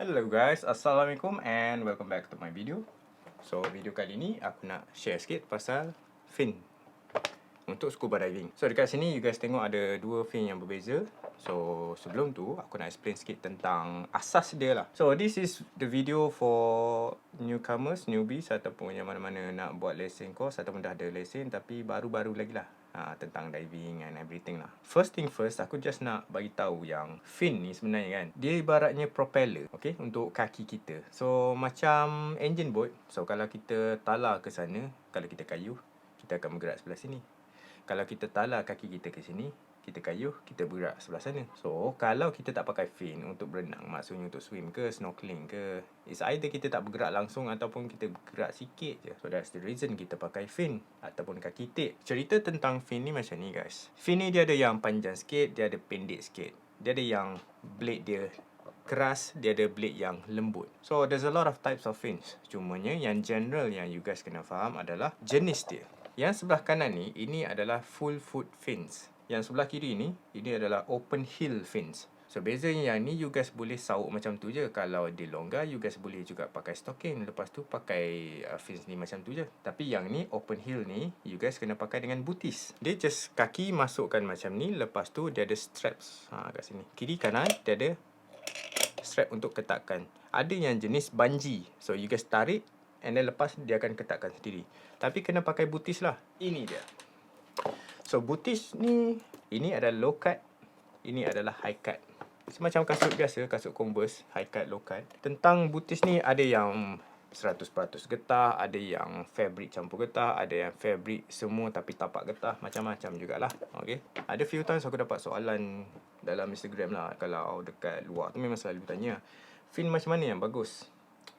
Hello guys, Assalamualaikum and welcome back to my video. So video kali ni aku nak share sikit pasal fin untuk scuba diving. So dekat sini you guys tengok ada dua fin yang berbeza. So sebelum tu aku nak explain sikit tentang asas dia lah. So this is the video for newcomers, newbies ataupun yang mana-mana nak buat lesen course ataupun dah ada lesen tapi baru-baru lagi lah. Tentang diving and everything lah. First thing first, aku just nak bagi tahu yang fin ni sebenarnya kan, dia ibaratnya propeller, okay, untuk kaki kita. So macam engine boat. So kalau kita talar ke sana, kalau kita kayuh, kita akan bergerak sebelah sini. Kalau kita talar kaki kita ke sini, kita kayuh, kita bergerak sebelah sana. So kalau kita tak pakai fin untuk berenang, maksudnya untuk swim ke, snorkeling ke, it's either kita tak bergerak langsung ataupun kita bergerak sikit je. So that's the reason kita pakai fin ataupun kaki tape. Cerita tentang fin ni macam ni guys. Fin ni dia ada yang panjang sikit, dia ada pendek sikit. Dia ada yang blade dia keras, dia ada blade yang lembut. So there's a lot of types of fins. Cumanya yang general yang you guys kena faham adalah jenis dia. Yang sebelah kanan ni, ini adalah full foot fins. Yang sebelah kiri ni, ini adalah open heel fins. So bezanya yang ni you guys boleh sauk macam tu je. Kalau dia longgar, you guys boleh juga pakai stocking. Lepas tu pakai fins ni macam tu je. Tapi yang ni open heel ni, you guys kena pakai dengan booties. Dia just kaki masukkan macam ni. Lepas tu dia ada straps kat sini. Kiri kanan dia ada strap untuk ketatkan. Ada yang jenis bungee. So you guys tarik and then lepas dia akan ketatkan sendiri. Tapi kena pakai booties lah. Ini dia. So booties ni, ini adalah low cut, ini adalah high cut. Semacam kasut biasa, kasut Converse, high cut, low cut. Tentang booties ni, ada yang 100% getah, ada yang fabric campur getah, ada yang fabric semua tapi tapak getah, macam-macam jugalah. Okay. Ada few times aku dapat soalan dalam Instagram lah, kalau dekat luar tu memang selalu tanya, fin macam mana yang bagus?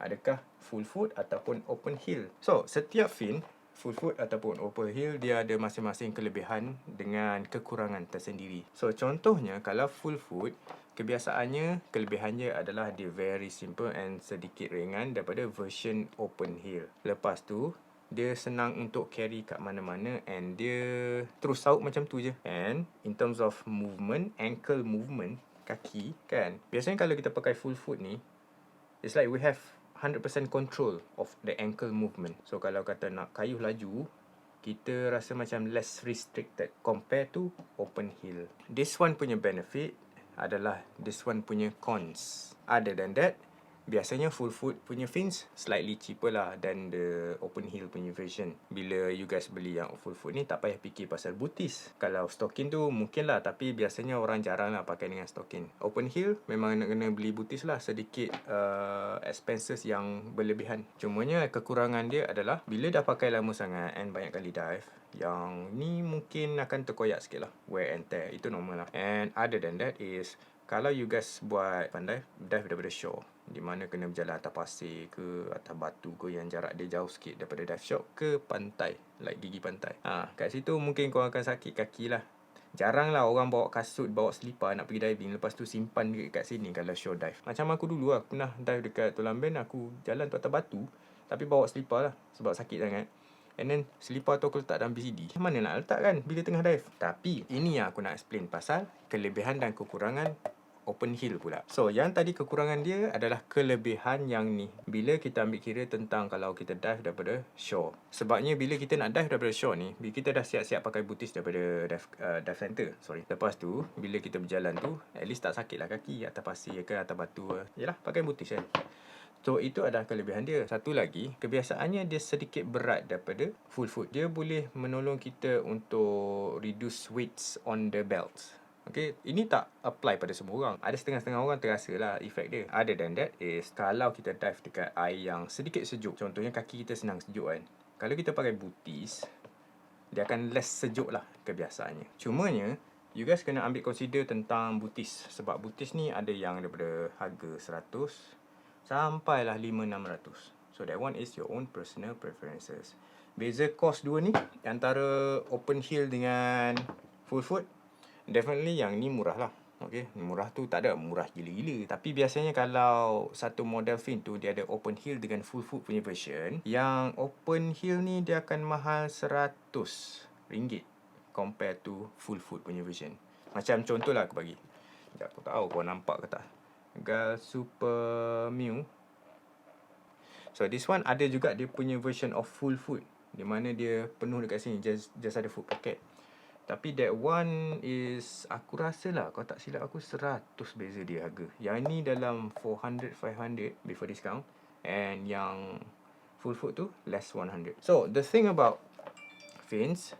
Adakah full foot ataupun open heel? So, setiap fin, full foot ataupun open heel, dia ada masing-masing kelebihan dengan kekurangan tersendiri. So contohnya kalau full foot, kebiasaannya kelebihannya adalah dia very simple and sedikit ringan daripada version open heel. Lepas tu dia senang untuk carry kat mana-mana and dia terus sauk macam tu je. And in terms of movement, ankle movement, kaki kan, biasanya kalau kita pakai full foot ni, it's like we have 100% control of the ankle movement. So kalau kata nak kayuh laju, kita rasa macam less restricted compare to open heel. This one punya benefit adalah this one punya cons. Other than that, biasanya full foot punya fins slightly cheaper lah than the open heel punya version. Bila you guys beli yang full foot ni, tak payah fikir pasal booties. Kalau stocking tu mungkin lah, tapi biasanya orang jarang lah pakai dengan stocking. Open heel memang nak kena beli booties lah, sedikit expenses yang berlebihan. Cumanya kekurangan dia adalah bila dah pakai lama sangat and banyak kali dive, yang ni mungkin akan terkoyak sikit lah, wear and tear, itu normal lah. And other than that is, kalau you guys buat pandai dive daripada shore, di mana kena berjalan atas pasir ke, atas batu ke, yang jarak dia jauh sikit daripada dive shop ke pantai, like gigi pantai. Kat situ mungkin korang akan sakit kaki lah. Jarang lah orang bawa kasut, bawa selipar nak pergi diving, lepas tu simpan dekat sini kalau shore dive. Macam aku dulu lah, pernah dive dekat Tulang Bend, aku jalan tu atas batu, tapi bawa selipar lah, sebab sakit sangat. And then selipar tu aku letak dalam BCD. Mana nak letak kan bila tengah dive? Tapi ini yang aku nak explain pasal kelebihan dan kekurangan open heel pula. So yang tadi kekurangan dia adalah kelebihan yang ni, bila kita ambil kira tentang kalau kita dive daripada shore. Sebabnya bila kita nak dive daripada shore ni, bila kita dah siap-siap pakai booties daripada dive center, lepas tu bila kita berjalan tu, at least tak sakit lah kaki atas pasir ke atas batu. Yalah, pakai booties kan. So itu adalah kelebihan dia. Satu lagi, kebiasaannya dia sedikit berat daripada full foot. Dia boleh menolong kita untuk reduce weights on the belts. Okay, ini tak apply pada semua orang. Ada setengah-setengah orang terasa lah efek dia. Other than that is, kalau kita dive dekat air yang sedikit sejuk, contohnya kaki kita senang sejuk kan, kalau kita pakai booties, dia akan less sejuk lah kebiasaannya. Cumanya, you guys kena ambil consider tentang booties. Sebab booties ni ada yang daripada harga 100 sampailah 500-600. So that one is your own personal preferences. Beza cost dua ni antara open heel dengan full foot, definitely yang ni murah lah. Okay, murah tu tak ada murah gila-gila, tapi biasanya kalau satu model fin tu dia ada open heel dengan full foot punya version, yang open heel ni dia akan mahal RM100 compare to full foot punya version. Macam contoh lah aku bagi, sekejap aku tahu kau nampak ke tak. Gal Super Mew. So this one ada juga dia punya version of full food, di mana dia penuh dekat sini, just ada food packet. Tapi that one is, aku rasa lah, kalau tak silap aku 100 beza dia harga. Yang ni dalam 400 500 before discount, and yang full food tu less 100. So the thing about fins,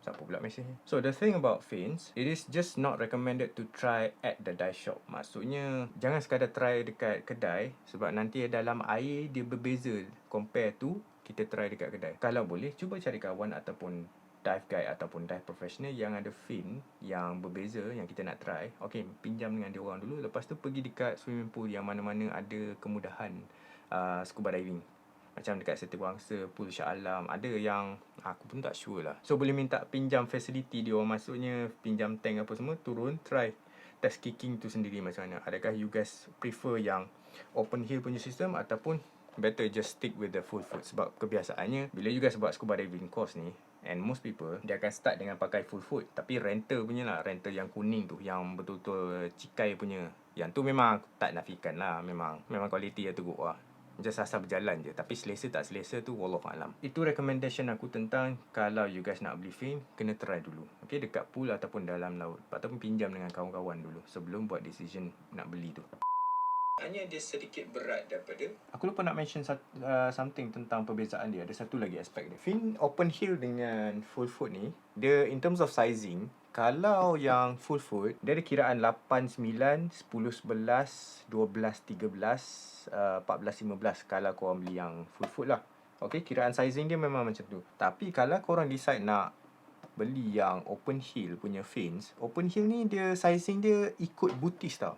siapa pula mesej ni? So the thing about fins, it is just not recommended to try at the dye shop. Maksudnya jangan sekadar try dekat kedai, sebab nanti dalam air dia berbeza compare to kita try dekat kedai. Kalau boleh, cuba cari kawan ataupun dive guide ataupun dive professional yang ada fin yang berbeza yang kita nak try. Okay, pinjam dengan dia orang dulu. Lepas tu pergi dekat swimming pool yang mana-mana ada kemudahan scuba diving. Macam dekat Setiawangsa, Pool Shah Alam, ada yang aku pun tak sure lah. So boleh minta pinjam facility dia orang, maksudnya pinjam tank apa semua, turun, try test kicking tu sendiri macam mana. Adakah you guys prefer yang open hill punya sistem ataupun better just stick with the full foot? Sebab kebiasaannya bila you guys buat scuba diving course ni, and most people, dia akan start dengan pakai full foot. Tapi rental punya lah, rental yang kuning tu, yang betul-betul cikai punya, yang tu memang tak nafikan lah, memang quality dia teruk lah. Just asal berjalan je. Tapi selesa tak selesa tu wallahualam. Itu recommendation aku tentang kalau you guys nak beli fin, kena try dulu. Okay, dekat pool ataupun dalam laut. Ataupun pinjam dengan kawan-kawan dulu sebelum buat decision nak beli tu. Hanya dia sedikit berat daripada. Aku lupa nak mention something tentang perbezaan dia. Ada satu lagi aspek dia. Fin open heel dengan full foot ni, dia in terms of sizing, kalau yang full foot, dia ada kiraan 8, 9, 10, 11, 12, 13, 14, 15 kalau korang beli yang full foot lah. Okay, kiraan sizing dia memang macam tu. Tapi kalau korang decide nak beli yang open heel punya fins, open heel ni dia sizing dia ikut butis tau.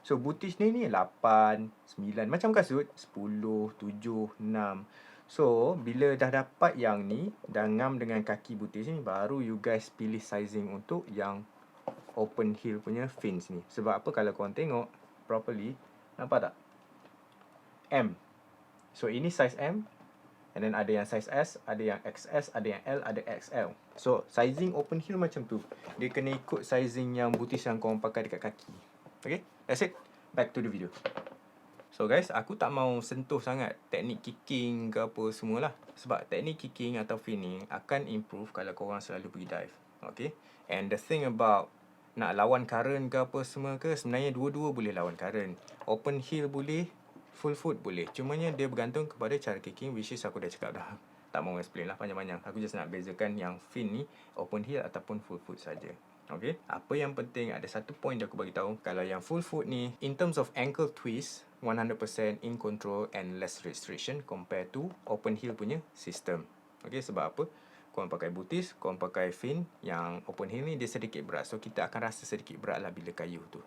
So butis ni 8, 9, macam kasut 10, 7, 6. So bila dah dapat yang ni, dah ngam dengan kaki butis ni, baru you guys pilih sizing untuk yang open heel punya fins ni. Sebab apa, kalau korang tengok properly, nampak tak? M. So ini size M, and then ada yang size S, ada yang XS, ada yang L, ada XL. So sizing open heel macam tu, dia kena ikut sizing yang butis yang korang pakai dekat kaki. Okay, that's it. Back to the video. So guys, aku tak mau sentuh sangat teknik kicking ke apa semualah. Sebab teknik kicking atau finning akan improve kalau korang selalu pergi dive. Okay, and the thing about nak lawan current ke apa semua ke, sebenarnya dua-dua boleh lawan current. Open heel boleh, full foot boleh. Cumanya dia bergantung kepada cara kicking, which is aku dah cakap dah. Tak mau explain lah panjang-panjang. Aku just nak bezakan yang fin ni open heel ataupun full foot saja. Okay, apa yang penting, ada satu point yang aku bagi tahu. Kalau yang full foot ni, in terms of ankle twist, 100% in control and less restriction compare to open heel punya system. Okay, sebab apa? Korang pakai butis, korang pakai fin, yang open heel ni dia sedikit berat. So kita akan rasa sedikit berat lah bila kayu tu.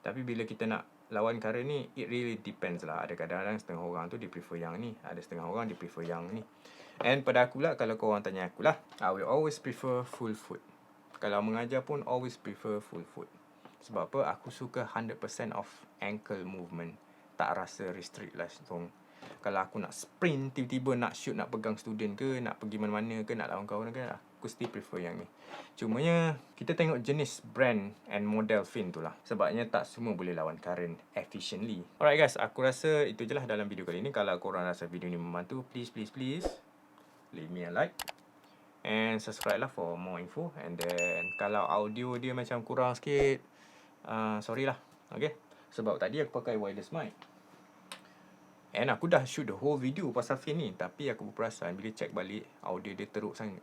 Tapi bila kita nak lawan current ni, it really depends lah. Ada kadang-kadang setengah orang tu dia prefer yang ni, ada setengah orang dia prefer yang ni. And pada akulah, kalau korang tanya akulah, I will always prefer full foot. Kalau mengajar pun always prefer full foot. Sebab apa? Aku suka 100% of ankle movement. Tak rasa restrict lah. So, kalau aku nak sprint, tiba-tiba nak shoot, nak pegang student ke, nak pergi mana-mana ke, nak lawan kawan ke, aku still prefer yang ni. Cumanya, kita tengok jenis brand and model fin tu lah. Sebabnya tak semua boleh lawan current efficiently. Alright guys, aku rasa itu je lah dalam video kali ni. Kalau korang rasa video ni membantu, please leave me a like. And subscribe lah for more info. And then kalau audio dia macam kurang sikit, sorry lah. Okay, sebab tadi aku pakai wireless mic, and aku dah shoot the whole video pasal fin ni. Tapi aku berperasan bila check balik, audio dia teruk sangat.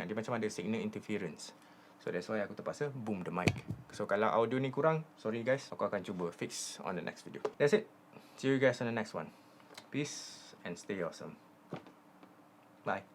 Dia macam ada signal interference. So that's why aku terpaksa boom the mic. So kalau audio ni kurang, sorry guys, aku akan cuba fix on the next video. That's it. See you guys on the next one. Peace and stay awesome. Bye.